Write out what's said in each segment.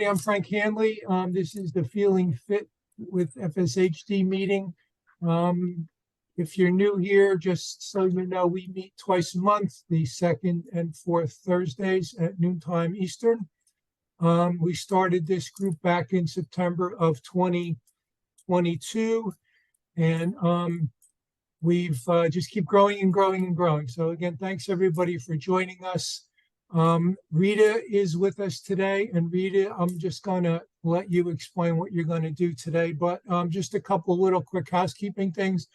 everybody. I'm Frank Hanley. This is the Feeling Fit with FSHD meeting. If you're new here, just so you know, we meet twice a month, the second and fourth Thursdays at noontime Eastern. We started this group back in September of 2022, and we've just keep growing and growing and growing. So again, thanks everybody for joining us. Rita is with us today, and Rita, I'm just going to let you explain what you're going to do today, but just a couple little quick housekeeping things.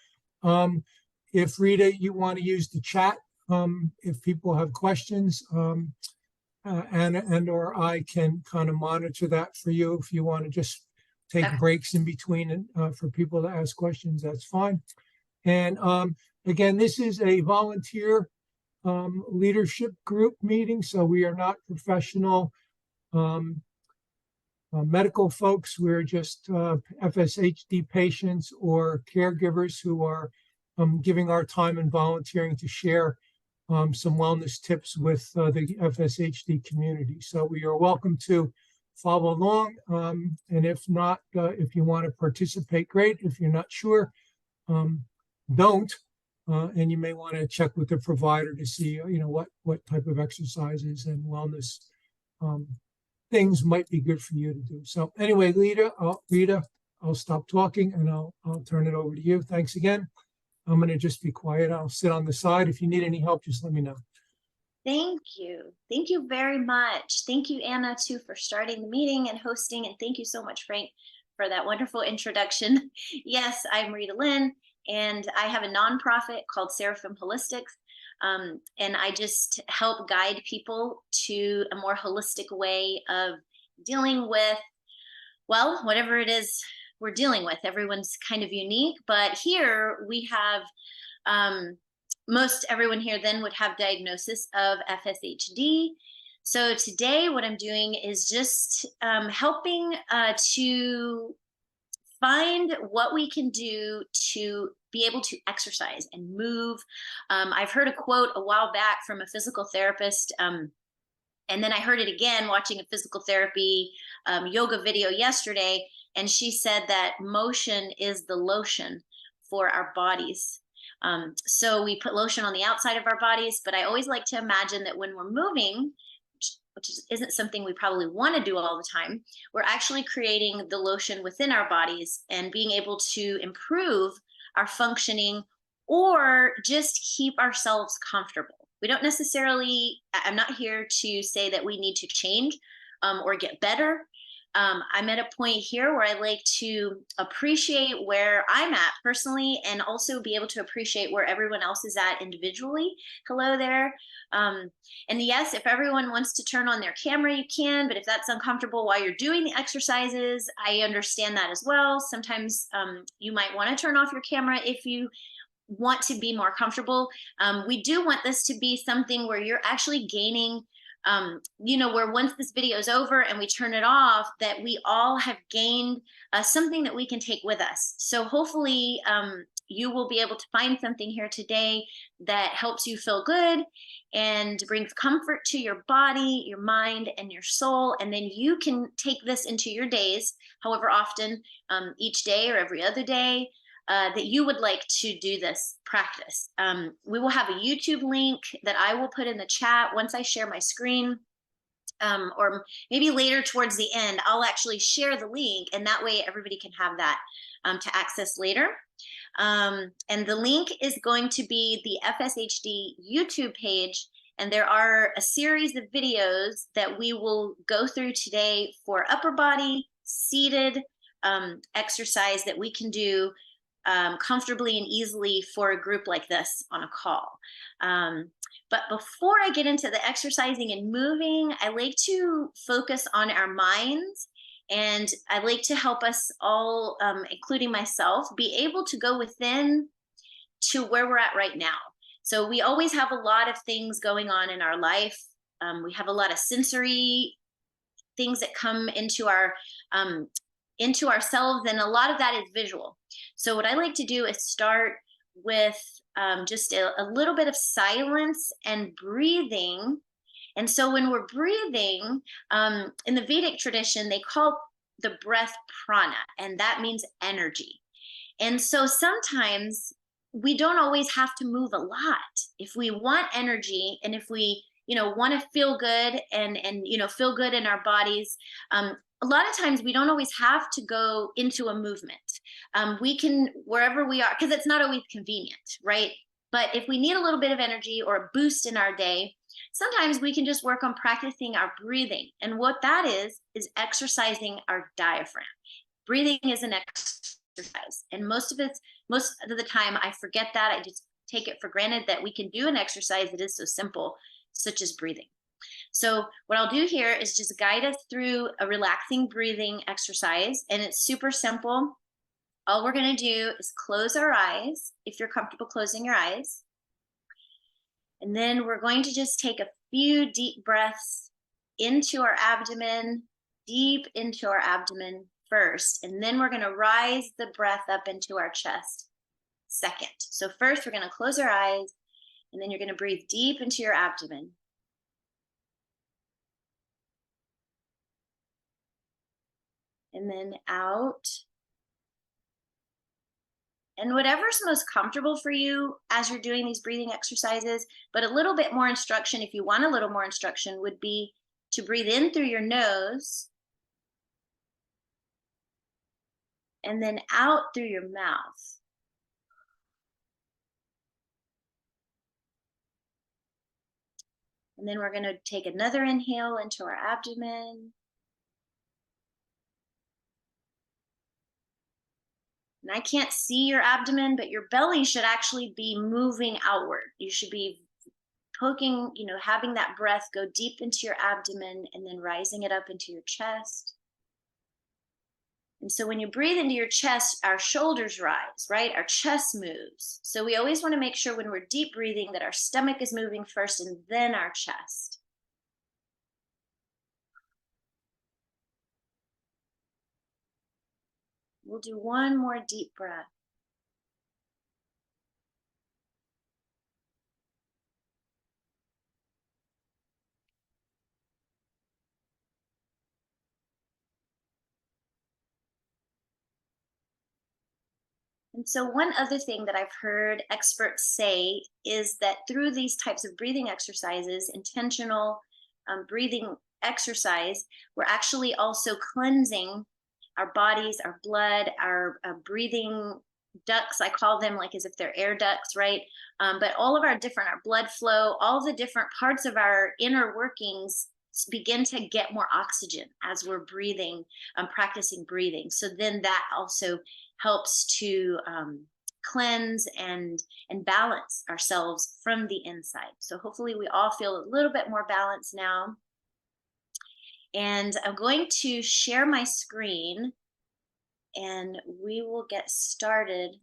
If Rita, you want to use the chat, if people have questions, Anna and or I can kind of monitor that for you. If you want to just take breaks in between for people to ask questions, that's fine. And again, this is a volunteer leadership group meeting, so we are not professional medical folks. We're just FSHD patients or caregivers who are giving our time and volunteering to share some wellness tips with the FSHD community. So we are welcome to follow along, and if not, if you want to participate, great. If you're not sure, don't. And you may want to check with the provider to see, what type of exercises and wellness things might be good for you to do. So anyway, Rita, I'll stop talking and I'll turn it over to you. Thanks again. I'm going to just be quiet. I'll sit on the side. If you need any help, just let me know. Thank you. Thank you very much. Thank you, Anna, too, for starting the meeting and hosting. And thank you so much, Frank, for that wonderful introduction. Yes, I'm Rita Lynn, and I have a nonprofit called Seraphim Holistics. And I just help guide people to a more holistic way of dealing with, well, whatever it is we're dealing with. Everyone's kind of unique, but here we have, most everyone here then would have diagnosis of FSHD. So today what I'm doing is just helping to find what we can do to be able to exercise and move. I've heard a quote a while back from a physical therapist, and then I heard it again watching a physical therapy yoga video yesterday, and she said that motion is the lotion for our bodies. So we put lotion on the outside of our bodies, but I always like to imagine that when we're moving, which isn't something we probably want to do all the time, we're actually creating the lotion within our bodies and being able to improve our functioning or just keep ourselves comfortable. We don't necessarily, I'm not here to say that we need to change or get better. I'm at a point here where I like to appreciate where I'm at personally and also be able to appreciate where everyone else is at individually. Hello there. And yes, if everyone wants to turn on their camera, you can, but if that's uncomfortable while you're doing the exercises, I understand that as well. Sometimes you might want to turn off your camera if you want to be more comfortable. We do want this to be something where you're actually gaining where once this video is over and we turn it off, that we all have gained something that we can take with us. So hopefully you will be able to find something here today that helps you feel good and brings comfort to your body, your mind, and your soul. And then you can take this into your days, however often, each day or every other day, that you would like to do this practice. We will have a YouTube link that I will put in the chat once I share my screen, or maybe later towards the end, I'll actually share the link, and that way everybody can have that to access later. And the link is going to be the FSHD YouTube page, and there are a series of videos that we will go through today for upper body, seated exercise that we can do comfortably and easily for a group like this on a call. But before I get into the exercising and moving, I like to focus on our minds, and I like to help us all, including myself, be able to go within to where we're at right now. So we always have a lot of things going on in our life. We have a lot of sensory things that come into ourselves, and a lot of that is visual. So what I like to do is start with just a little bit of silence and breathing, And so when we're breathing, in the Vedic tradition, they call the breath prana, and that means energy. And so sometimes we don't always have to move a lot. If we want energy, and if we, want to feel good and feel good in our bodies, a lot of times we don't always have to go into a movement. We can, wherever we are, because it's not always convenient, right? But if we need a little bit of energy or a boost in our day, sometimes we can just work on practicing our breathing. And what that is exercising our diaphragm. Breathing is an exercise. And most of the time I forget that. I just take it for granted that we can do an exercise that is so simple, such as breathing. So what I'll do here is just guide us through a relaxing breathing exercise. And it's super simple. All we're going to do is close our eyes, if you're comfortable closing your eyes. And then we're going to just take a few deep breaths into our abdomen, deep into our abdomen first. And then we're going to rise the breath up into our chest second. So first we're going to close our eyes, and then you're going to breathe deep into your abdomen. And then out. And whatever's most comfortable for you as you're doing these breathing exercises, but a little bit more instruction, if you want a little more instruction, would be to breathe in through your nose and then out through your mouth. And then we're going to take another inhale into our abdomen. And I can't see your abdomen, but your belly should actually be moving outward. You should be poking, having that breath go deep into your abdomen and then rising it up into your chest. And so when you breathe into your chest, our shoulders rise, right? Our chest moves. So we always want to make sure when we're deep breathing that our stomach is moving first and then our chest. We'll do one more deep breath. And so one other thing that I've heard experts say is that through these types of breathing exercises, intentional breathing exercise, we're actually also cleansing our bodies, our blood, our breathing ducts. I call them like as if they're air ducts, right? But all of our blood flow, all the different parts of our inner workings begin to get more oxygen as we're breathing, practicing breathing. So then that also helps to cleanse and balance ourselves from the inside. So hopefully we all feel a little bit more balanced now. And I'm going to share my screen and we will get started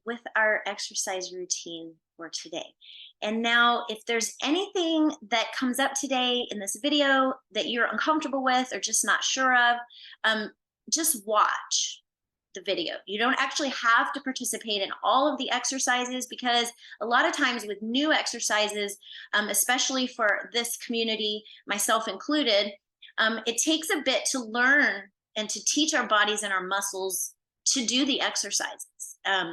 with our exercise routine for today. And now, if there's anything that comes up today in this video that you're uncomfortable with or just not sure of, just watch the video. You don't actually have to participate in all of the exercises, because a lot of times with new exercises, especially for this community, myself included, it takes a bit to learn and to teach our bodies and our muscles to do the exercises.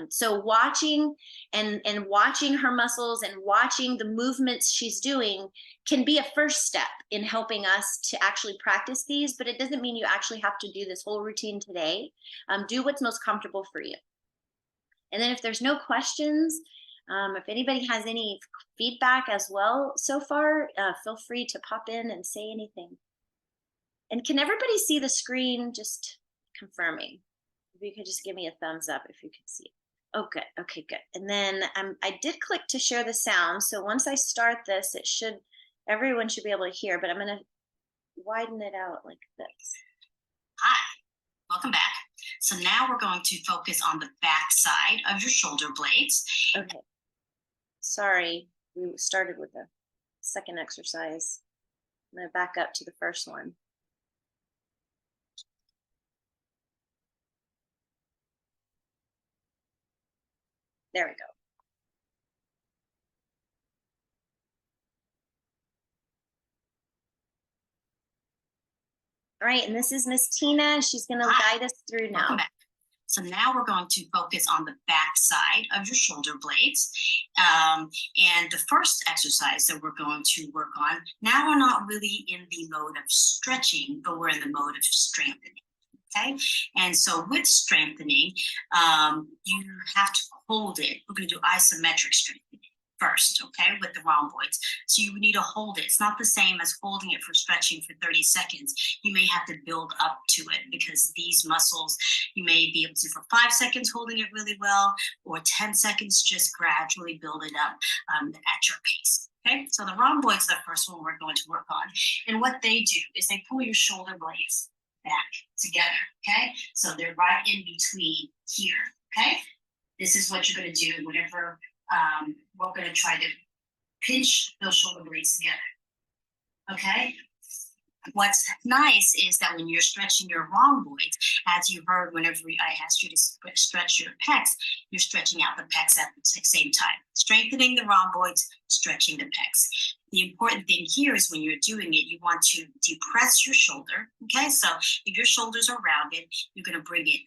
So watching and watching her muscles and watching the movements she's doing can be a first step in helping us to actually practice these, but it doesn't mean you actually have to do this whole routine today. Do what's most comfortable for you. And then if there's no questions, if anybody has any feedback as well so far, feel free to pop in and say anything. And can everybody see the screen? Just confirming. If you could just give me a thumbs up if you can see it. Oh, good. Okay, good. And then I did click to share the sound. So once I start this, everyone should be able to hear, but I'm going to widen it out like this. Hi, welcome back. So now we're going to focus on the back side of your shoulder blades. Okay. Sorry, we started with the second exercise. I'm going to back up to the first one. There we go. All right, and this is Miss Tina. She's going to Hi. guide us through now. Welcome back. So now we're going to focus on the back side of your shoulder blades. And the first exercise that we're going to work on, now we're not really in the mode of stretching, but we're in the mode of strengthening. Okay, and so with strengthening, you have to hold it. We're going to do isometric strengthening first, okay, with the rhomboids. So you need to hold it. It's not the same as holding it for stretching for 30 seconds. You may have to build up to it because these muscles, you may be able to for 5 seconds holding it really well, or 10 seconds, just gradually build it up at your pace. Okay, so the rhomboids are the first one we're going to work on. And what they do is they pull your shoulder blades back together, okay? So they're right in between here, okay? This is what you're gonna do whenever we're gonna try to pinch those shoulder blades together, okay? What's nice is that when you're stretching your rhomboids, as you heard whenever I asked you to stretch your pecs, you're stretching out the pecs at the same time. Strengthening the rhomboids, stretching the pecs. The important thing here is when you're doing it, you want to depress your shoulder, okay? So if your shoulders are rounded, you're gonna bring it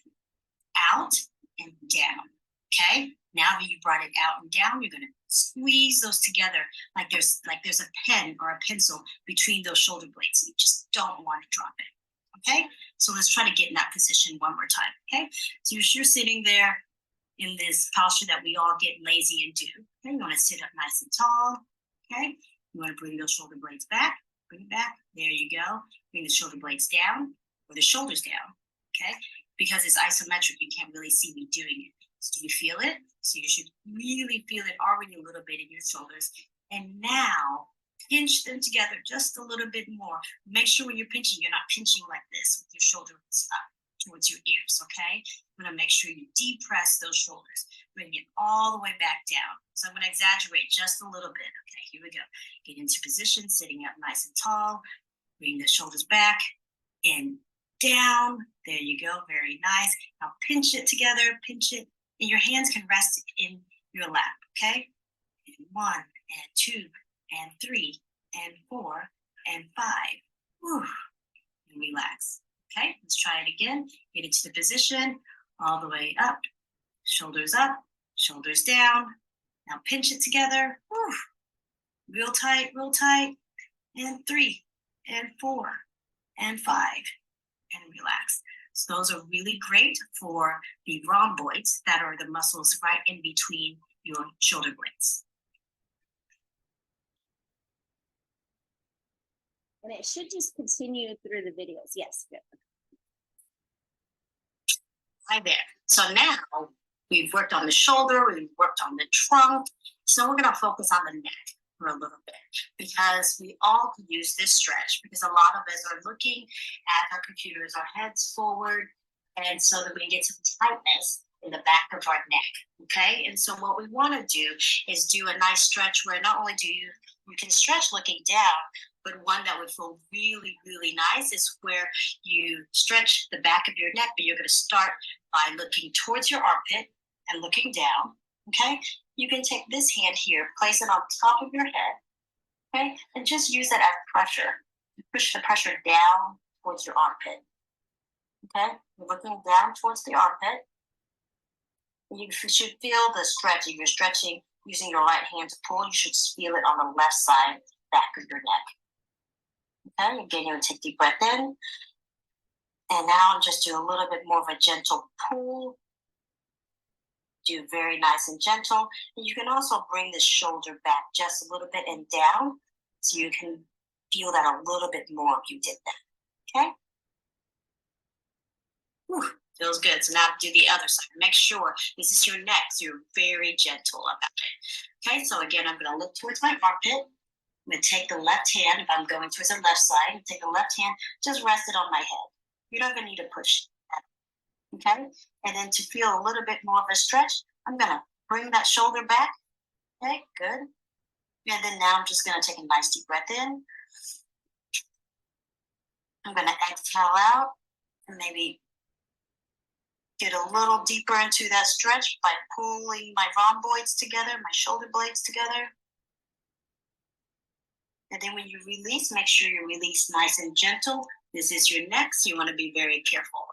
out and down, okay? Now that you brought it out and down, you're gonna squeeze those together like there's a pen or a pencil between those shoulder blades. You just don't want to drop it, okay? So let's try to get in that position one more time, okay? So you're sitting there in this posture that we all get lazy and do. Okay, you wanna sit up nice and tall, okay? You wanna bring those shoulder blades back, bring it back, there you go. Bring the shoulder blades down or the shoulders down, okay? Because it's isometric, you can't really see me doing it. So do you feel it? So you should really feel it already a little bit in your shoulders. And now pinch them together just a little bit more. Make sure when you're pinching, you're not pinching like this with your shoulders up towards your ears, okay? I'm gonna make sure you depress those shoulders. Bring it all the way back down. So I'm gonna exaggerate just a little bit. Okay, here we go. Get into position, sitting up nice and tall. Bring the shoulders back and down. There you go, very nice. Now pinch it together, pinch it. And your hands can rest in your lap, okay? And 1, and 2, and 3, and 4, and 5. Whew. And relax, okay? Let's try it again. Get into the position, all the way up, shoulders down. Now pinch it together. Whew. Real tight, and 3, and 4, and 5, and relax. So those are really great for the rhomboids that are the muscles right in between your shoulder blades. And it should just continue through the videos. Yes, good. Hi there. So now we've worked on the shoulder, we've worked on the trunk. So we're gonna focus on the neck for a little bit because we all can use this stretch because a lot of us are looking at our computers, our heads forward, and so that we can get some tightness in the back of our neck, okay? And so what we wanna do is do a nice stretch where not only do you can stretch looking down, but one that would feel really, really nice is where you stretch the back of your neck, but you're gonna start by looking towards your armpit and looking down, okay? You can take this hand here, place it on top of your head, okay? And just use that as pressure. Push the pressure down towards your armpit, okay? You're looking down towards the armpit. You should feel the stretch. If you're stretching using your right hand to pull, you should feel it on the left side, back of your neck. Okay, again, you're gonna take a deep breath in. And now just do a little bit more of a gentle pull. Do very nice and gentle. And you can also bring the shoulder back just a little bit and down so you can feel that a little bit more if you did that, okay? Whew, feels good. So now do the other side. Make sure this is your neck, so you're very gentle about it. Okay, so again, I'm gonna look towards my armpit. I'm gonna take the left hand, if I'm going towards the left side, take the left hand, just rest it on my head. You're not gonna need to push that, okay? And then to feel a little bit more of a stretch, I'm gonna bring that shoulder back, okay, good. And then now I'm just gonna take a nice deep breath in. I'm gonna exhale out and maybe get a little deeper into that stretch by pulling my rhomboids together, my shoulder blades together. And then when you release, make sure you release nice and gentle This is your neck, so you want to be very careful.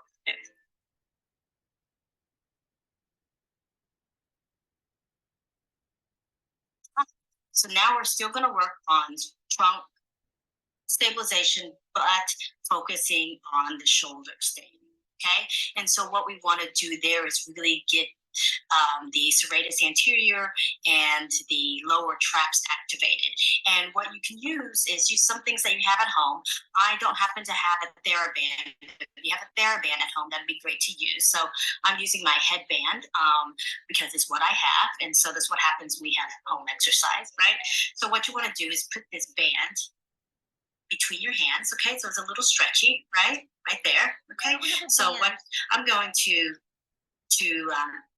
So now we're still going to work on trunk stabilization, but focusing on the shoulder staying. Okay, and so what we want to do there is really get the serratus anterior and the lower traps activated. And what you can use is some things that you have at home. I don't happen to have a TheraBand. If you have a TheraBand at home, that'd be great to use. So I'm using my headband because it's what I have. And so that's what happens when we have home exercise, right? So what you want to do is put this band between your hands, okay? So it's a little stretchy, right? Right there, okay? So what I'm going to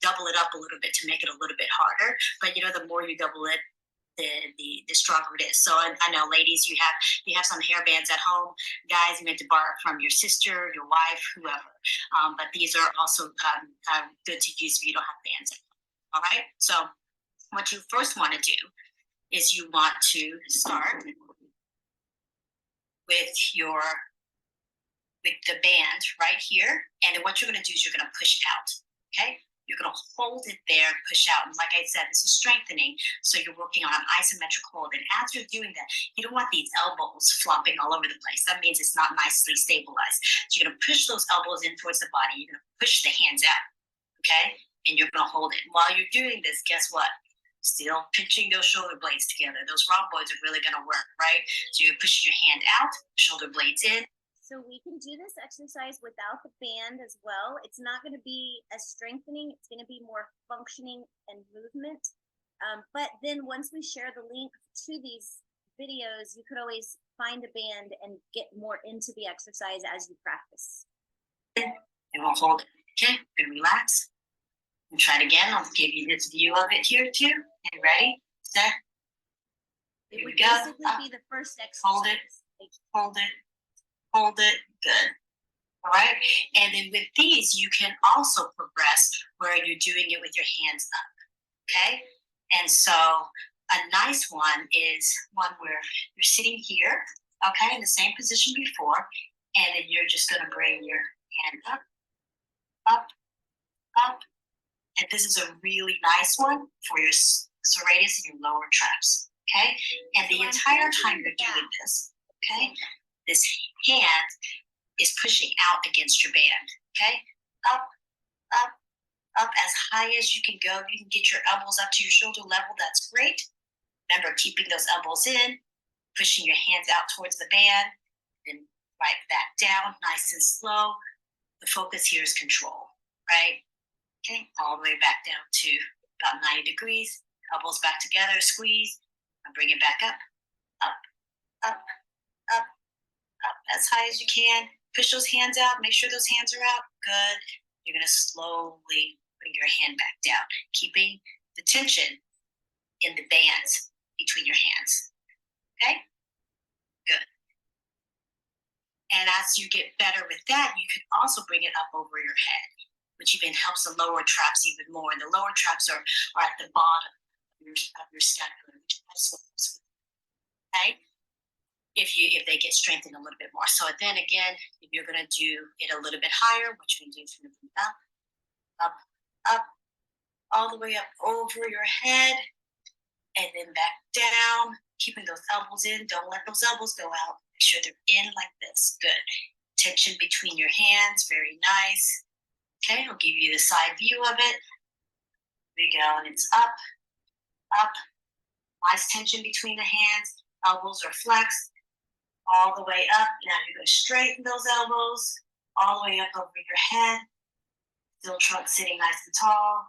double it up a little bit to make it a little bit harder. But you know, the more you double it, the stronger it is. So I know, ladies, you have some hair bands at home. Guys, you need to borrow it from your sister, your wife, whoever. But these are also good to use if you don't have bands at home. All right. So what you first want to do is you want to start with the band right here, and then what you're going to do is you're going to push out. Okay, you're going to hold it there, push out, and like I said, this is strengthening. So you're working on an isometric hold, and as you're doing that, you don't want these elbows flopping all over the place. That means it's not nicely stabilized. So you're going to push those elbows in towards the body. You're going to push the hands out. Okay, and you're going to hold it. While you're doing this, guess what? Still pinching those shoulder blades together. Those rhomboids are really going to work, right? So you're pushing your hand out, shoulder blades in. So we can do this exercise without the band as well. It's not going to be as strengthening. It's going to be more functioning and movement. But then once we share the link to these videos, you could always find a band and get more into the exercise as you practice. And we'll hold it. Okay, we're going to relax. And try it again. I'll give you this view of it here too. Okay, ready, set. It would we go. basically be the first exercise. Hold it, hold it, hold it. Good. All right. And then with these, you can also progress where you're doing it with your hands up. Okay. And so a nice one is one where you're sitting here, okay, in the same position before, and then you're just going to bring your hand up, up, up. And this is a really nice one for your serratus and your lower traps, okay? And the entire time you're doing this, okay, this hand is pushing out against your band, okay? Up, up, up as high as you can go. You can get your elbows up to your shoulder level. That's great. Remember, keeping those elbows in, pushing your hands out towards the band, and right back down, nice and slow. The focus here is control, right? Okay, all the way back down to about 90 degrees. Elbows back together, squeeze, and bring it back up, up, up, up, up, as high as you can. Push those hands out, make sure those hands are out. Good. You're gonna slowly bring your hand back down, keeping the tension in the bands between your hands. Okay? Good. And as you get better with that, you can also bring it up over your head, which even helps the lower traps even more. And the lower traps are at the bottom of your scapula, which also helps. Okay? If they get strengthened a little bit more. So then again, if you're gonna do it a little bit higher, what you're gonna do is you're gonna up, up, up, all the way up over your head, and then back down, keeping those elbows in. Don't let those elbows go out. Make sure they're in like this. Good. Tension between your hands, very nice. Okay, I'll give you the side view of it. There we go, and it's up, up. Nice tension between the hands. Elbows are flexed. All the way up. Now you're going to straighten those elbows all the way up over your head. Still trunk sitting nice and tall.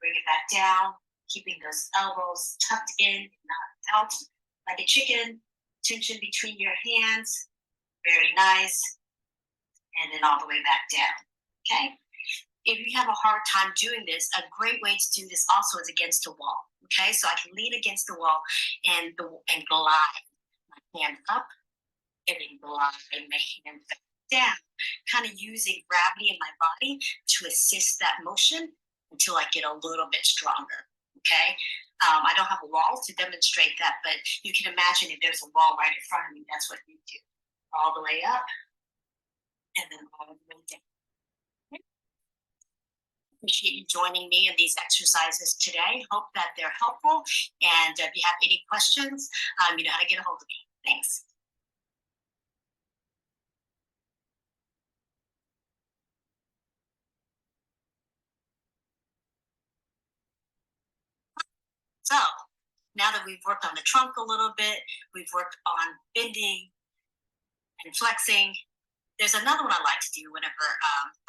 Bring it back down, keeping those elbows tucked in, not out like a chicken. Tension between your hands. Very nice. And then all the way back down. Okay? If you have a hard time doing this, a great way to do this also is against a wall. Okay? So I can lean against the wall and glide. Hand up, and then glide my hand back down, kind of using gravity in my body to assist that motion until I get a little bit stronger, okay? I don't have a wall to demonstrate that, but you can imagine if there's a wall right in front of me, that's what you do, all the way up, and then all the way down. Okay. Appreciate you joining me in these exercises today. Hope that they're helpful. And if you have any questions, you know how to get a hold of me. Thanks. So now that we've worked on the trunk a little bit, we've worked on bending and flexing. There's another one I like to do whenever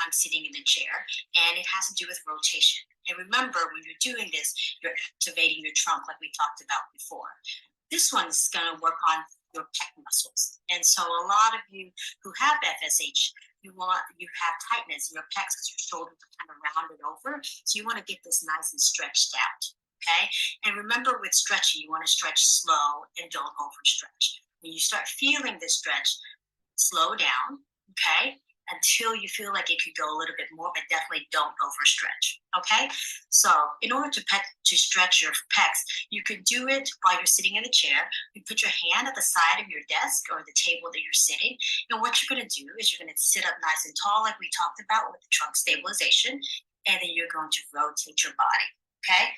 I'm sitting in the chair, and it has to do with rotation. And remember, when you're doing this, you're activating your trunk like we talked about before. This one's going to work on your pec muscles. And so a lot of you who have FSH, you have tightness in your pecs because your shoulders are kind of rounded over. So you want to get this nice and stretched out. Okay. And remember, with stretching, you want to stretch slow and don't overstretch. When you start feeling this stretch, slow down, okay, until you feel like it could go a little bit more, but definitely don't overstretch. Okay. So in order to stretch your pecs, you could do it while you're sitting in the chair. You put your hand at the side of your desk or the table that you're sitting. And what you're going to do is you're going to sit up nice and tall, like we talked about with the trunk stabilization, and then you're going to rotate your body. Okay.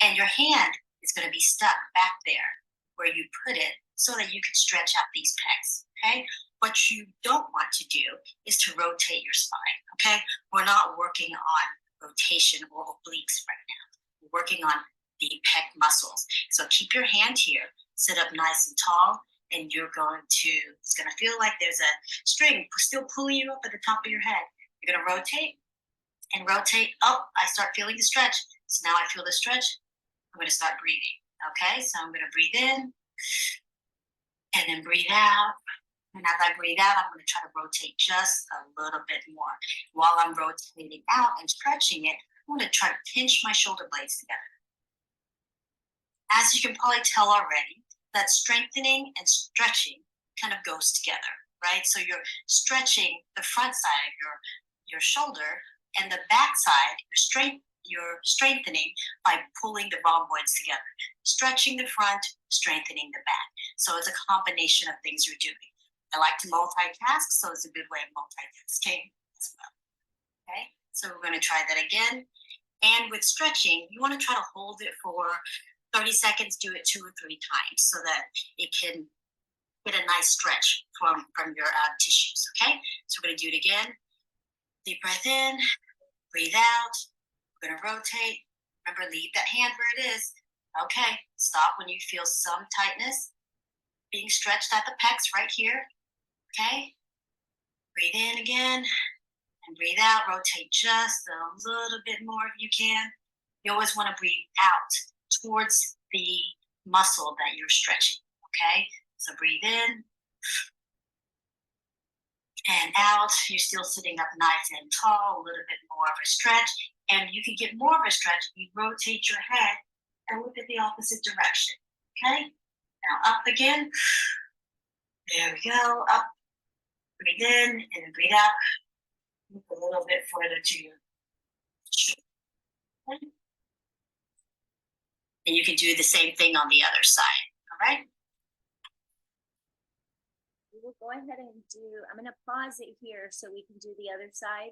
And your hand is going to be stuck back there where you put it so that you can stretch out these pecs. Okay. What you don't want to do is to rotate your spine. Okay. We're not working on rotation or obliques right now. We're working on the pec muscles. So keep your hand here, sit up nice and tall, and it's going to feel like there's a string still pulling you up at the top of your head. You're going to rotate and rotate. Oh, I start feeling the stretch. So now I feel the stretch. I'm going to start breathing. Okay, so I'm going to breathe in and then breathe out. And as I breathe out, I'm going to try to rotate just a little bit more. While I'm rotating out and stretching it, I'm going to try to pinch my shoulder blades together. As you can probably tell already, that strengthening and stretching kind of goes together, right? So you're stretching the front side of your shoulder, and the back side, you're strengthening by pulling the rhomboids together. Stretching the front, strengthening the back. So it's a combination of things you're doing. I like to multitask, so it's a good way of multitasking as well. Okay, so we're going to try that again. And with stretching, you want to try to hold it for 30 seconds, do it 2 or 3 times so that it can get a nice stretch from your tissues. Okay, so we're going to do it again. Deep breath in, breathe out. We're going to rotate. Remember, leave that hand where it is. Okay, stop when you feel some tightness being stretched at the pecs right here. Okay, breathe in again and breathe out. Rotate just a little bit more if you can. You always want to breathe out towards the muscle that you're stretching. Okay, so breathe in and out. You're still sitting up nice and tall, a little bit more of a stretch. And you can get more of a stretch if you rotate your head and look at the opposite direction. Okay, now up again. There we go, up. Breathe in and then breathe out. Move a little bit further to your shoulder. Okay. And you can do the same thing on the other side. All right. We will go ahead and I'm going to pause it here so we can do the other side.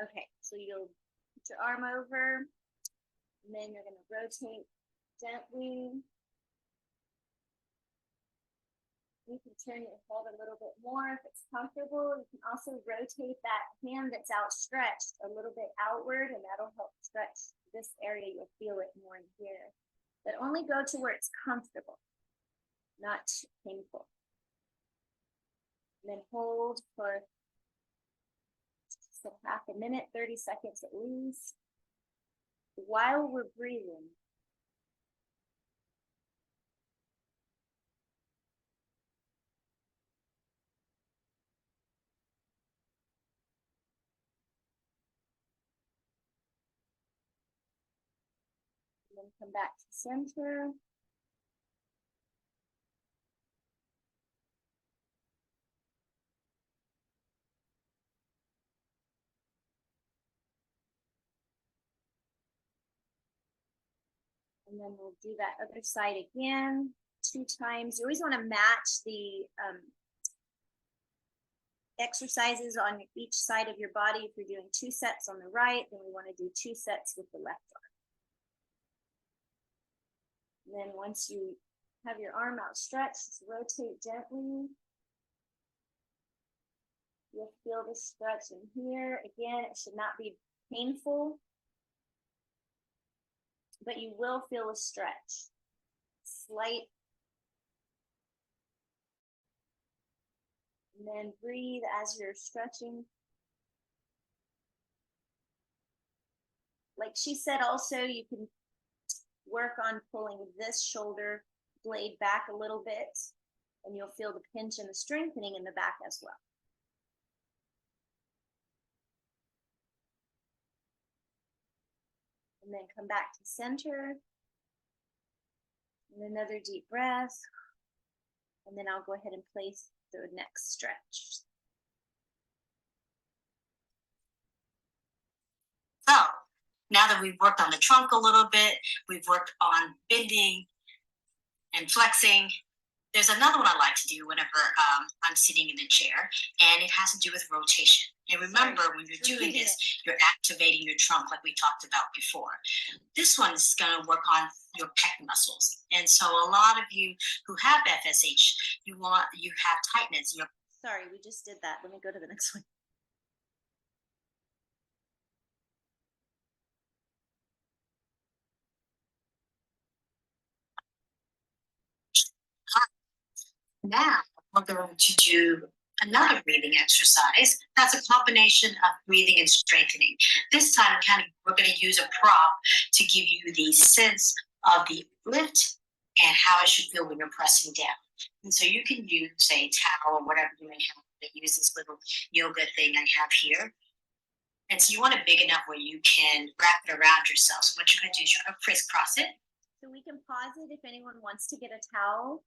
Okay, so you'll put your arm over, and then you're going to rotate gently. You can turn your head a little bit more if it's comfortable. You can also rotate that hand that's outstretched a little bit outward, and that'll help stretch this area. You'll feel it more in here. But only go to where it's comfortable, not painful. And then hold for just a half a minute, 30 seconds at least, while we're breathing. And then come back to center. And then we'll do that other side again 2 times. You always want to match the exercises on each side of your body. If you're doing 2 sets on the right, then we want to do 2 sets with the left arm. And then once you have your arm outstretched, just rotate gently. You'll feel the stretch in here. Again, it should not be painful, but you will feel a stretch. Slight. And then breathe as you're stretching. Like she said, also, you can work on pulling this shoulder blade back a little bit, and you'll feel the pinch and the strengthening in the back as well. And then come back to center. And another deep breath. And then I'll go ahead and place the next stretch. So now that we've worked on the trunk a little bit, we've worked on bending and flexing. There's another one I like to do whenever I'm sitting in the chair, and it has to do with rotation. And remember, when you're doing this, you're activating your trunk like we talked about before. This one is going to work on your pec muscles. And so a lot of you who have FSH, you have tightness. Sorry, we just did that. Let me go to the next one. Now we're going to do another breathing exercise. That's a combination of breathing and strengthening. This time, we're going to use a prop to give you the sense of the lift and how it should feel when you're pressing down. And so you can use a towel or whatever you may have. I use this little yoga thing I have here. And so you want it big enough where you can wrap it around yourself. So what you're going to do is you're going to crisscross it. So we can pause it if anyone wants to get a towel.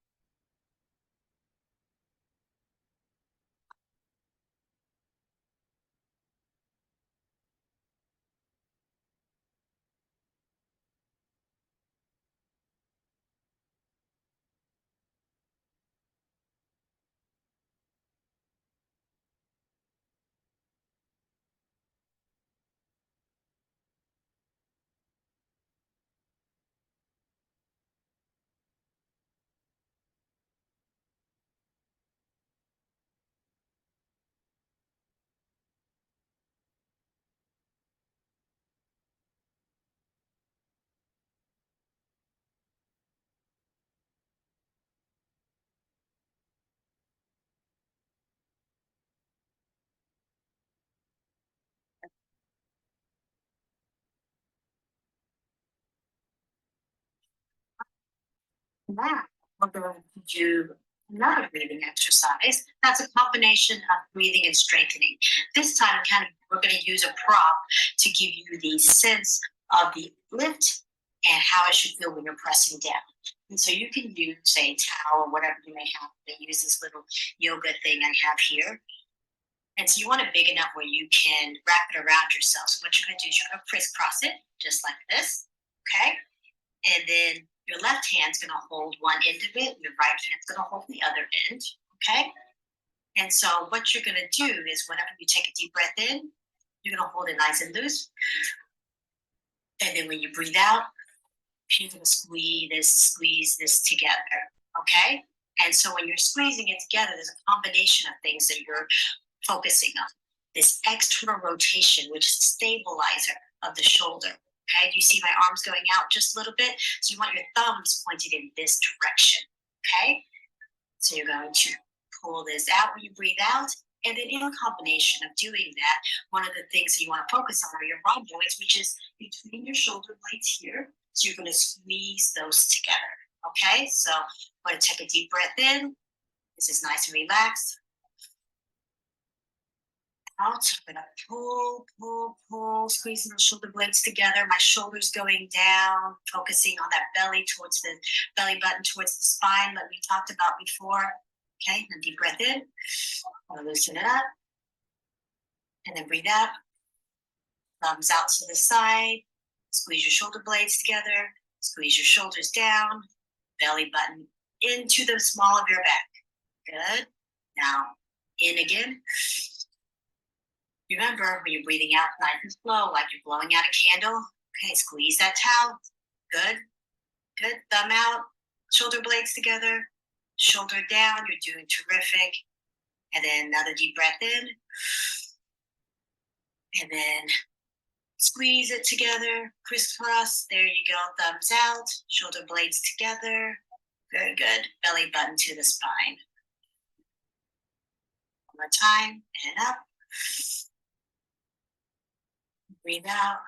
Now we're going to do another breathing exercise. That's a combination of breathing and strengthening. This time, we're going to use a prop to give you the sense of the lift and how it should feel when you're pressing down. And so you can use a towel or whatever you may have. I use this little yoga thing I have here. And so you want it big enough where you can wrap it around yourself. So what you're going to do is you're going to crisscross it just like this, okay? And then your left hand's going to hold one end of it. Your right hand's going to hold the other end, okay? And so what you're going to do is whenever you take a deep breath in, you're going to hold it nice and loose. And then when you breathe out, you're going to squeeze this together, okay? And so when you're squeezing it together, there's a combination of things that you're focusing on. This external rotation, which is a stabilizer of the shoulder. Okay, do you see my arms going out just a little bit? So you want your thumbs pointed in this direction, okay? So you're going to pull this out when you breathe out, and then in combination of doing that, one of the things that you want to focus on are your rhomboids, which is between your shoulder blades here. So you're going to squeeze those together, okay? So I'm going to take a deep breath in. This is nice and relaxed. Out, I'm gonna pull, squeezing the shoulder blades together. My shoulders going down, focusing on that belly towards the belly button, towards the spine that we talked about before. Okay, then deep breath in. I'm gonna loosen it up. And then breathe out. Thumbs out to the side. Squeeze your shoulder blades together. Squeeze your shoulders down, belly button into the small of your back. Good. Now, in again. Remember, when you're breathing out nice and slow, like you're blowing out a candle. Okay, squeeze that towel. Good. Good. Thumb out, shoulder blades together, shoulder down. You're doing terrific. And then another deep breath in. And then squeeze it together, crisscross. There you go. Thumbs out, shoulder blades together. Very good. Belly button to the spine. One more time. And up. Breathe out.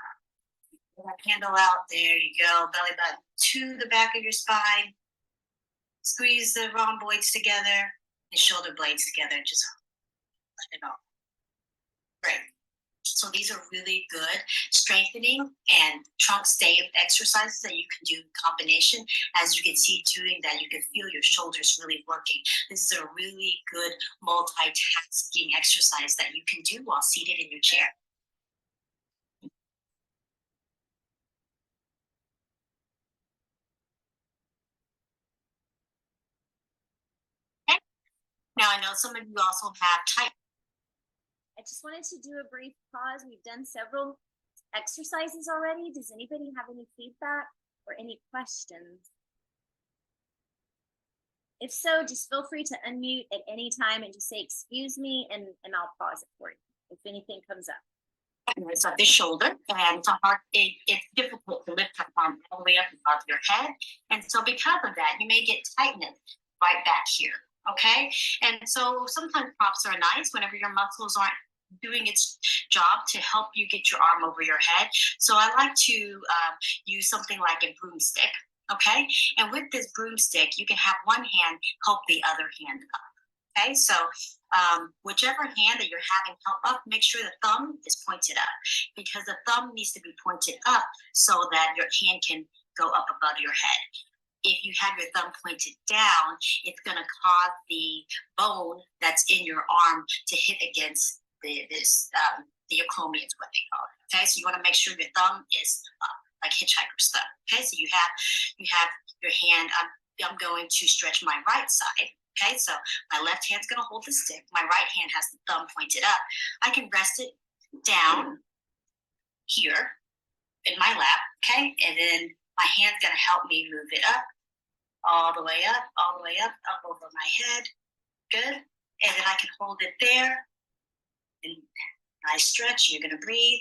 Pull that candle out. There you go. Belly button to the back of your spine. Squeeze the rhomboids together and shoulder blades together. Just let it off. Great. So these are really good strengthening and trunk stay exercises that you can do in combination. As you can see doing that, you can feel your shoulders really working. This is a really good multitasking exercise that you can do while seated in your chair. Okay. Now I know some of you also have tight. I just wanted to do a brief pause. We've done several exercises already. Does anybody have any feedback or any questions? If so, just feel free to unmute at any time and just say, excuse me, and I'll pause it for you if anything comes up. It's at the shoulder, and it's difficult to lift your arm all the way up above your head. And so because of that, you may get tightness right back here, okay? And so sometimes props are nice whenever your muscles aren't doing its job to help you get your arm over your head. So I like to use something like a broomstick, okay? And with this broomstick, you can have one hand help the other hand up. Okay, so whichever hand that you're having help up, make sure the thumb is pointed up, because the thumb needs to be pointed up so that your hand can go up above your head. If you have your thumb pointed down, it's going to cause the bone that's in your arm to hit against the acromion is what they call it. Okay, so you want to make sure your thumb is up, like hitchhiker's thumb. Okay, so you have your hand. I'm going to stretch my right side. Okay, so my left hand's going to hold the stick. My right hand has the thumb pointed up. I can rest it down here in my lap, okay? And then my hand's going to help me move it up, all the way up, all the way up, up over my head. Good. And then I can hold it there. And nice stretch. You're going to breathe.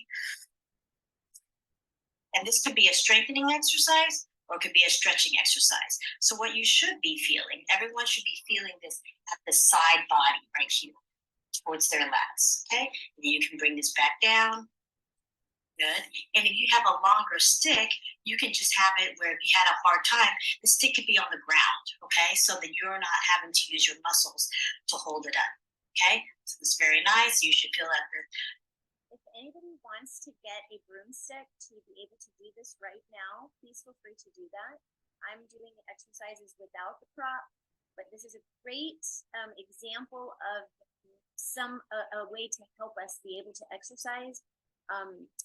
And this could be a strengthening exercise, or it could be a stretching exercise. So what you should be feeling, everyone should be feeling this at the side body right here towards their lats, okay? And then you can bring this back down. Good. And if you have a longer stick, you can just have it where if you had a hard time, the stick could be on the ground, okay? So that you're not having to use your muscles to hold it up, okay? So it's very nice. You should feel that. If anybody wants to get a broomstick to be able to do this right now, please feel free to do that. I'm doing exercises without the prop, but this is a great example of a way to help us be able to exercise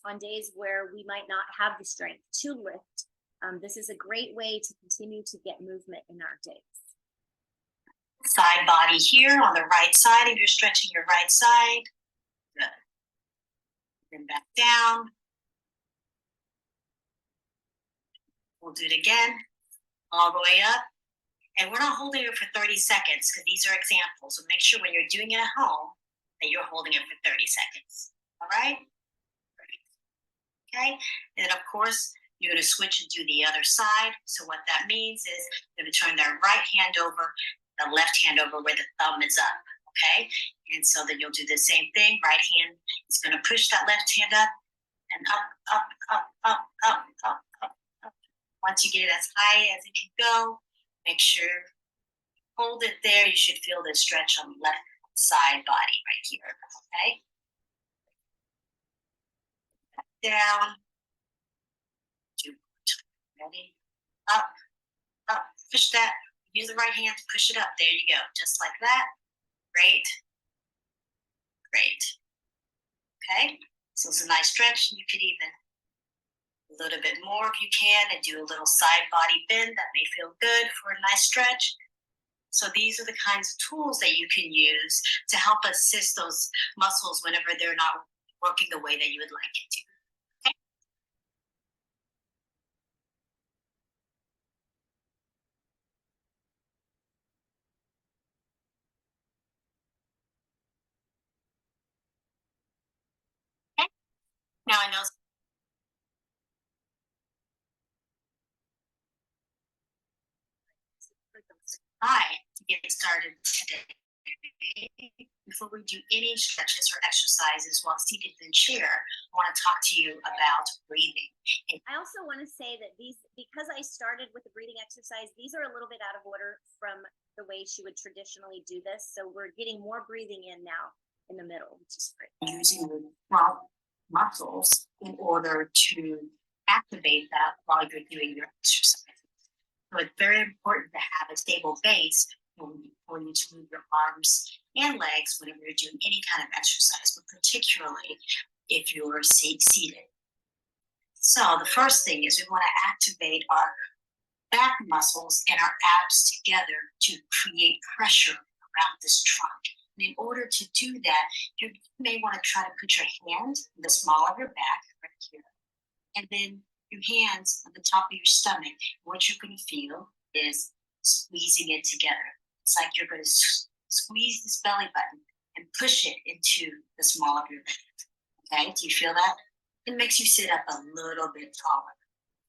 on days where we might not have the strength to lift. This is a great way to continue to get movement in our days. Side body here on the right side if you're stretching your right side. Good. Then back down. We'll do it again, all the way up. And we're not holding it for 30 seconds because these are examples. So make sure when you're doing it at home that you're holding it for 30 seconds. All right? Great. Okay. And then of course, you're going to switch and do the other side. So what that means is you're going to turn the right hand over, the left hand over where the thumb is up. Okay, and so then you'll do the same thing. Right hand is going to push that left hand up and up, up, up, up, up, up, up, up. Once you get it as high as it can go, make sure hold it there. You should feel the stretch on the left side body right here. Okay, down. Ready? Up, up. Push that. Use the right hand to push it up. There you go, just like that. Great. Great. Okay, so it's a nice stretch. You could even little bit more if you can, and do a little side body bend. That may feel good for a nice stretch. So these are the kinds of tools that you can use to help assist those muscles whenever they're not working the way that you would like it to. Okay? Okay. Now I know. Hi, to get started today. Before we do any stretches or exercises while seated in chair, I want to talk to you about breathing. I also want to say that these, because I started with the breathing exercise, these are a little bit out of order from the way she would traditionally do this. So we're getting more breathing in now in the middle, which is great. Using the front muscles in order to activate that while you're doing your exercise. So it's very important to have a stable base when you move your arms and legs whenever you're doing any kind of exercise, but particularly if you're seated. So the first thing is we want to activate our back muscles and our abs together to create pressure around this trunk. And in order to do that, you may want to try to put your hand in the small of your back right here, and then your hands on the top of your stomach. What you're going to feel is squeezing it together. It's like you're going to squeeze this belly button and push it into the small of your back. Okay, do you feel that? It makes you sit up a little bit taller.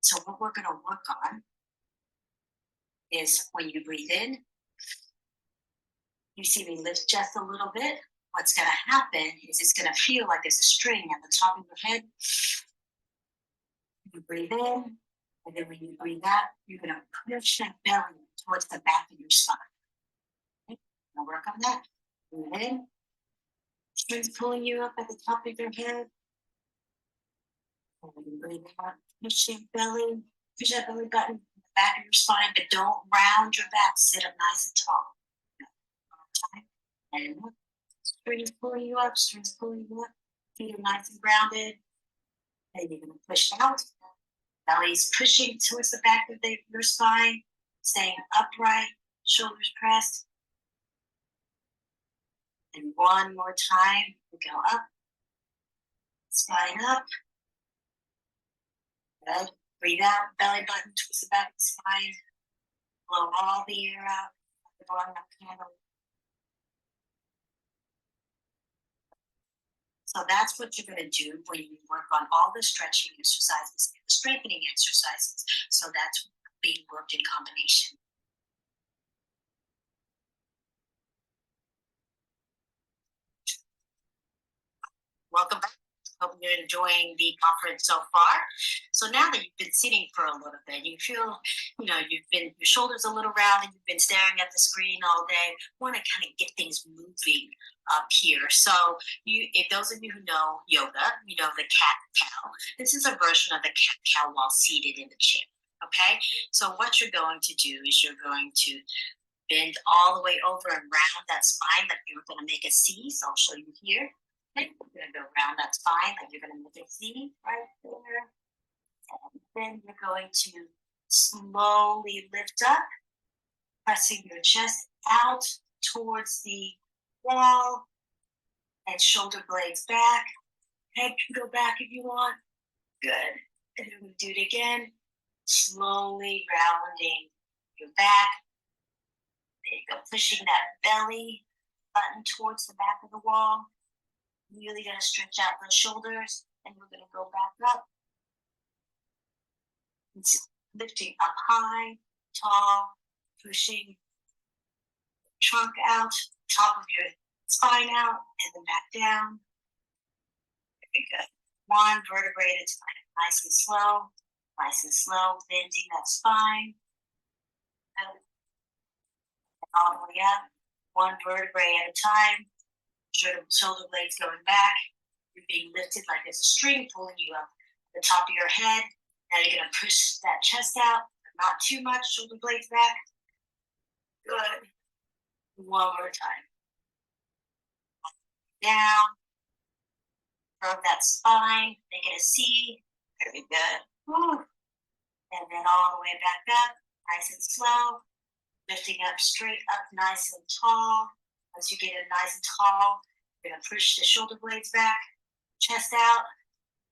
So what we're going to work on is when you breathe in, you see me lift just a little bit. What's going to happen is it's going to feel like there's a string at the top of your head. You breathe in, and then when you breathe out, you're going to push that belly towards the back of your spine. Okay? Now work on that. Breathe in. Strings pulling you up at the top of your head. And when you breathe out, push your belly, push that belly button in the back of your spine, but don't round your back. Sit up nice and tall. And strings pulling you up, strings pulling you up. Feet are nice and grounded. And you're going to push out. Belly's pushing towards the back of your spine, staying upright, shoulders pressed. And one more time, we go up, spine up. Good. Breathe out, belly button towards the back of the spine. Blow all the air out, the bottom of the candle. So that's what you're going to do when you work on all the stretching exercises, the strengthening exercises. So that's being worked in combination. Welcome back. Hope you're enjoying the conference so far. So now that you've been sitting for a little bit, you feel, your shoulders a little round and you've been staring at the screen all day. Want to kind of get things moving up here. So if those of you who know yoga, you know the cat-cow. This is a version of the cat-cow while seated in the chair. Okay, so what you're going to do is you're going to bend all the way over and round that spine like you're going to make a C. So I'll show you here. Okay, you're going to go around that spine like you're going to make a C right there. And then you're going to slowly lift up, pressing your chest out towards the wall and shoulder blades back. Head can go back if you want. Good. And then we do it again. Slowly rounding your back. There you go. Pushing that belly button towards the back of the wall. Really going to stretch out the shoulders, and we're going to go back up. It's lifting up high, tall, pushing the trunk out, top of your spine out, and then back down. Very good. One vertebrae at a time. Nice and slow, bending that spine. And all the way up. One vertebrae at a time. Shoulder blades going back. You're being lifted like there's a string pulling you up the top of your head. Now you're going to push that chest out. Not too much. Shoulder blades back. Good. One more time. Down. Curve that spine. Make it a C. Very good. Whew. And then all the way back up, nice and slow. Lifting up straight up, nice and tall. As you get it nice and tall, you're gonna push the shoulder blades back, chest out,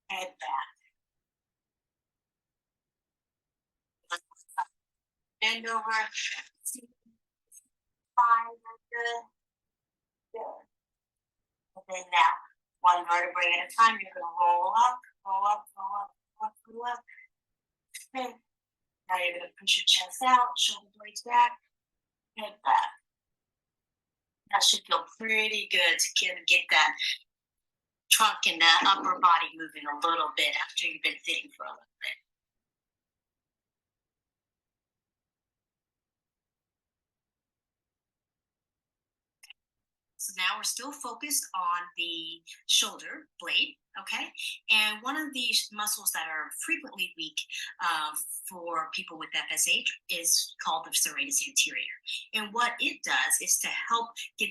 head back. Bend over. Fine, good. Good. And then now, one vertebrae at a time, you're gonna roll up, roll up, roll up, roll up, roll up. Okay. Now you're gonna push your chest out, shoulder blades back, head back. That should feel pretty good to get that trunk and that upper body moving a little bit after you've been sitting for a little bit. So now we're still focused on the shoulder blade, okay? And one of these muscles that are frequently weak for people with FSH is called the serratus anterior. And what it does is to help get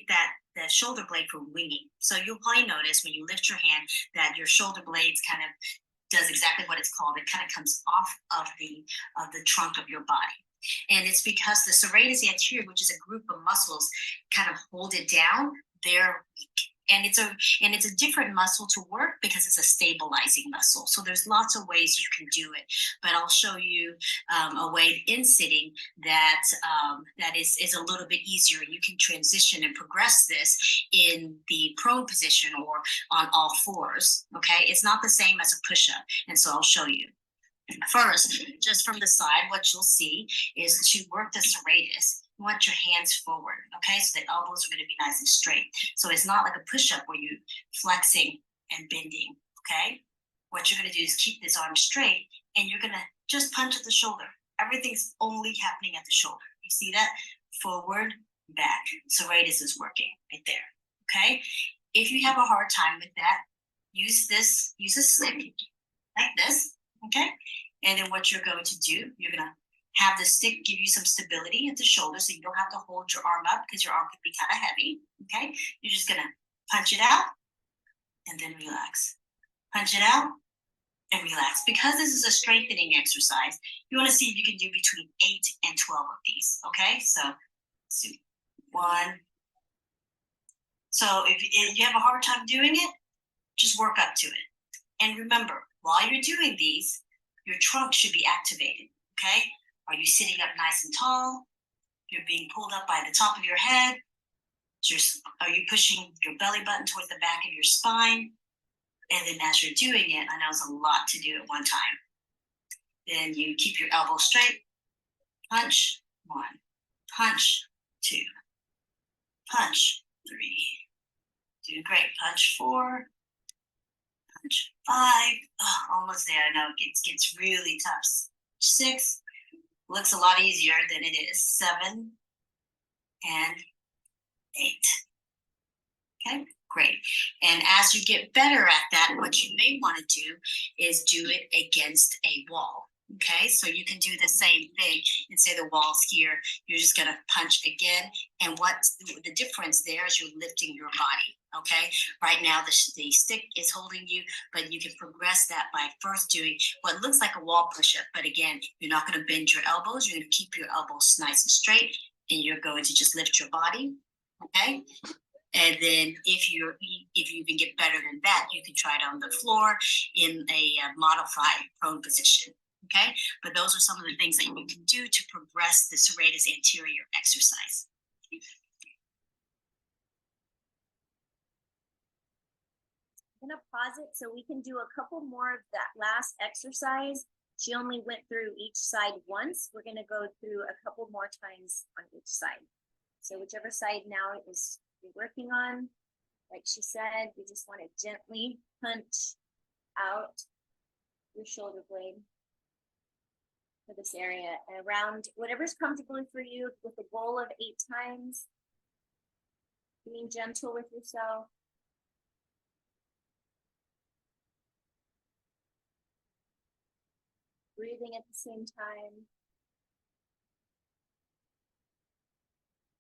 the shoulder blade from winging. So you'll probably notice when you lift your hand that your shoulder blades kind of does exactly what it's called. It kind of comes off of the trunk of your body. And it's because the serratus anterior, which is a group of muscles, kind of hold it down. They're weak. And it's a different muscle to work because it's a stabilizing muscle. So there's lots of ways you can do it. But I'll show you a way in sitting that is a little bit easier. You can transition and progress this in the prone position or on all fours. Okay, it's not the same as a push-up, and so I'll show you. First, just from the side, what you'll see is to work the serratus. You want your hands forward, okay? So the elbows are going to be nice and straight. So it's not like a push-up where you're flexing and bending, okay? What you're going to do is keep this arm straight, and you're going to just punch at the shoulder. Everything's only happening at the shoulder. You see that? Forward, back. Serratus is working right there, okay? If you have a hard time with that, use a stick like this, okay? And then what you're going to do, you're going to have the stick give you some stability at the shoulder so you don't have to hold your arm up because your arm can be kind of heavy, okay? You're just going to punch it out and then relax. Punch it out and relax. Because this is a strengthening exercise, you want to see if you can do between 8 and 12 of these, okay? So let's do 1. So if you have a hard time doing it, just work up to it. And remember, while you're doing these, your trunk should be activated, okay? Are you sitting up nice and tall? You're being pulled up by the top of your head? Are you pushing your belly button towards the back of your spine? And then as you're doing it, I know it's a lot to do at one time. Then you keep your elbow straight. Punch, 1. Punch, 2. Punch, 3. Doing great. Punch, 4. Punch, 5. Oh, almost there. I know it gets really tough. 6. Looks a lot easier than it is. 7 and 8. Okay, great. And as you get better at that, what you may want to do is do it against a wall. Okay, so you can do the same thing and say the wall's here. You're just going to punch again. And what the difference there is you're lifting your body. Okay, right now the stick is holding you, but you can progress that by first doing what looks like a wall push-up. But again, you're not going to bend your elbows. You're going to keep your elbows nice and straight, and you're going to just lift your body. Okay. And then if you can get better than that, you can try it on the floor in a modified prone position. Okay, but those are some of the things that you can do to progress the serratus anterior exercise. I'm gonna pause it so we can do a couple more of that last exercise. She only went through each side once. We're gonna go through a couple more times on each side. So whichever side now is you're working on, like she said, you just want to gently punch out your shoulder blade for this area and around whatever's comfortable for you, with a goal of 8 times. Being gentle with yourself. Breathing at the same time.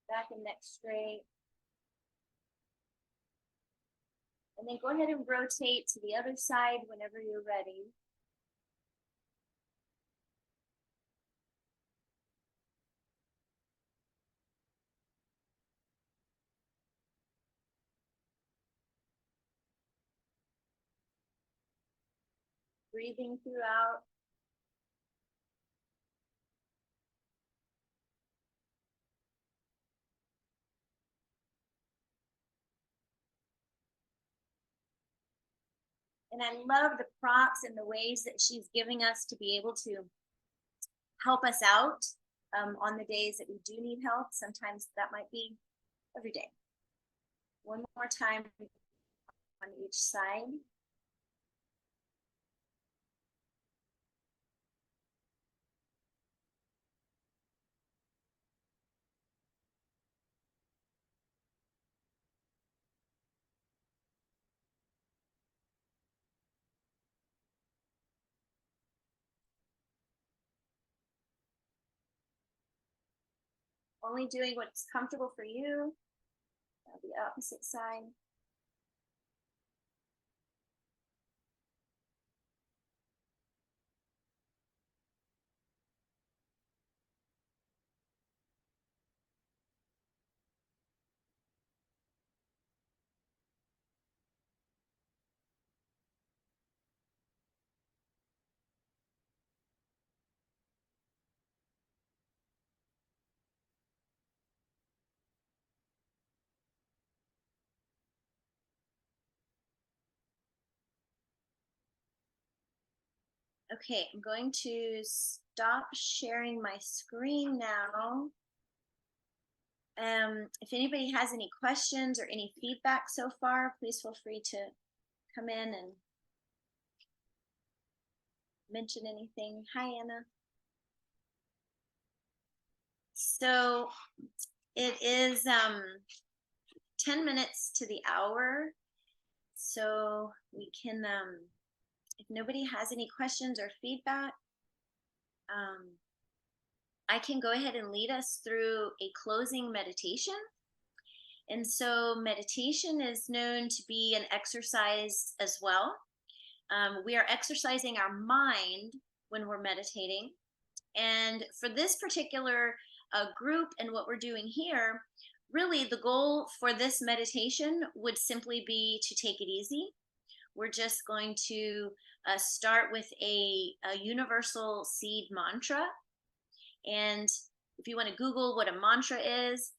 Back and neck straight. And then go ahead and rotate to the other side whenever you're ready. breathing throughout. And I love the prompts and the ways that she's giving us to be able to help us out on the days that we do need help. Sometimes that might be every day. One more time on each side. Only doing what's comfortable for you. The opposite side. Okay, I'm going to stop sharing my screen now. If anybody has any questions or any feedback so far, please feel free to come in and mention anything. Hi, Anna. So it is 10 minutes to the hour. So we can, if nobody has any questions or feedback, I can go ahead and lead us through a closing meditation. And so meditation is known to be an exercise as well. We are exercising our mind when we're meditating. And for this particular group and what we're doing here, really the goal for this meditation would simply be to take it easy. We're just going to start with a universal seed mantra. And if you want to Google what a mantra is,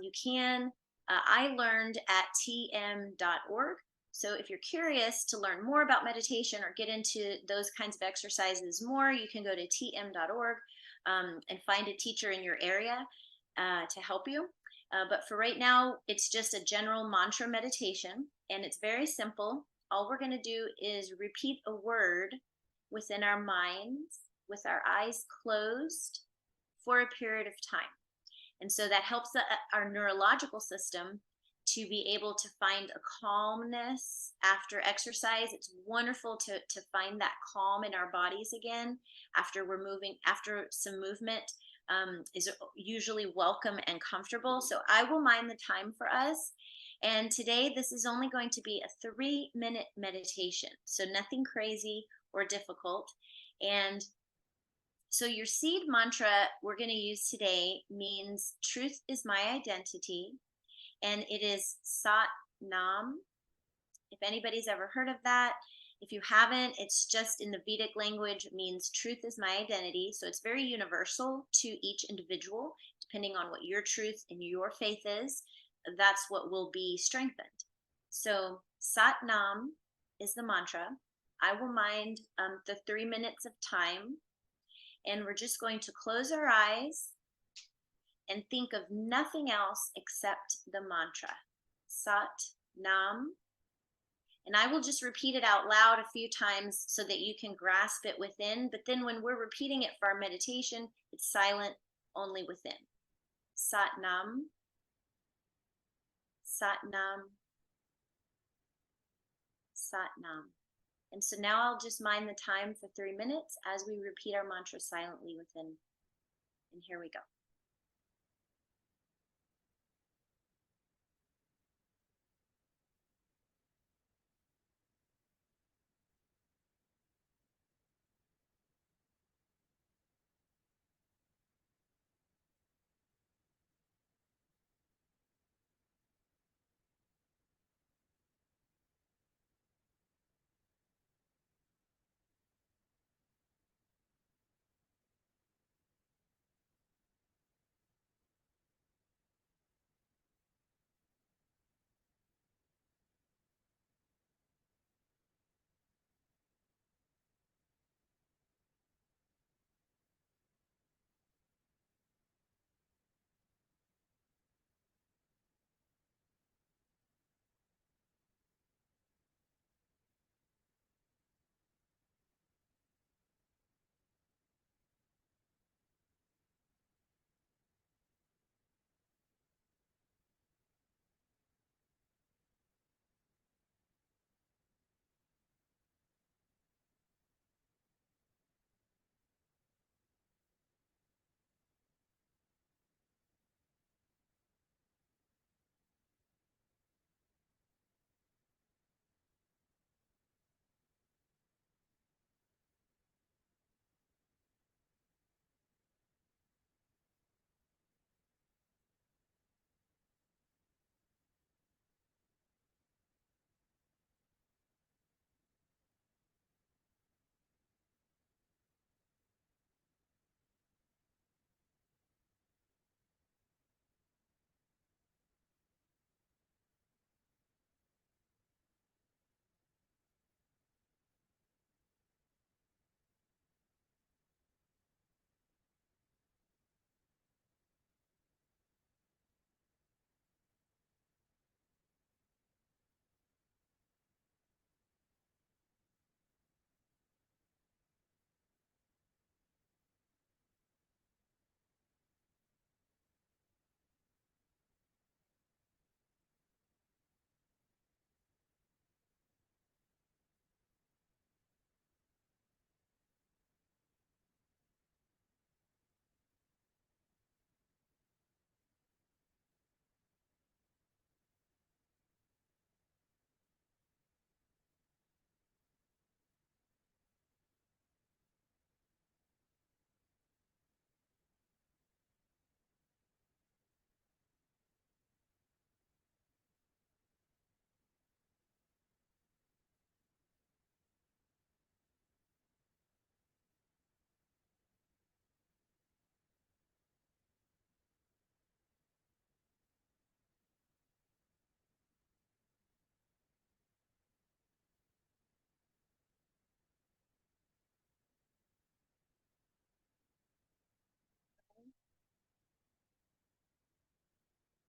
you can. I learned at tm.org. So if you're curious to learn more about meditation or get into those kinds of exercises more, you can go to tm.org and find a teacher in your area to help you. But for right now, it's just a general mantra meditation, and it's very simple. All we're going to do is repeat a word within our minds with our eyes closed for a period of time. And so that helps our neurological system to be able to find a calmness after exercise. It's wonderful to find that calm in our bodies again after we're moving, after some movement is usually welcome and comfortable. So I will mind the time for us. And today, this is only going to be a 3-minute meditation. So nothing crazy or difficult. And so your seed mantra we're going to use today means truth is my identity. And it is Sat Nam. If anybody's ever heard of that, if you haven't, it's just in the Vedic language, it means truth is my identity. So it's very universal to each individual, depending on what your truth and your faith is. That's what will be strengthened. So Sat Nam is the mantra. I will mind the 3 minutes of time. And we're just going to close our eyes and think of nothing else except the mantra, Sat Nam. And I will just repeat it out loud a few times so that you can grasp it within. But then when we're repeating it for our meditation, it's silent only within. Sat Nam, Sat Nam, Sat Nam. And so now I'll just mind the time for 3 minutes as we repeat our mantra silently within. And here we go.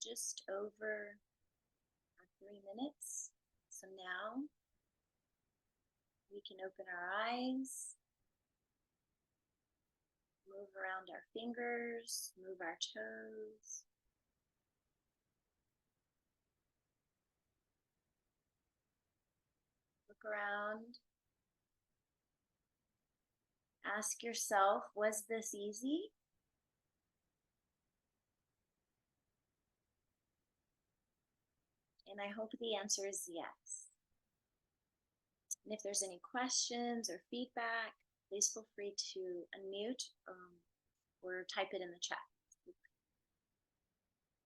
just over 3 minutes. So now we can open our eyes, move around our fingers, move our toes. Look around. Ask yourself, was this easy? And I hope the answer is yes. And if there's any questions or feedback, please feel free to unmute or type it in the chat.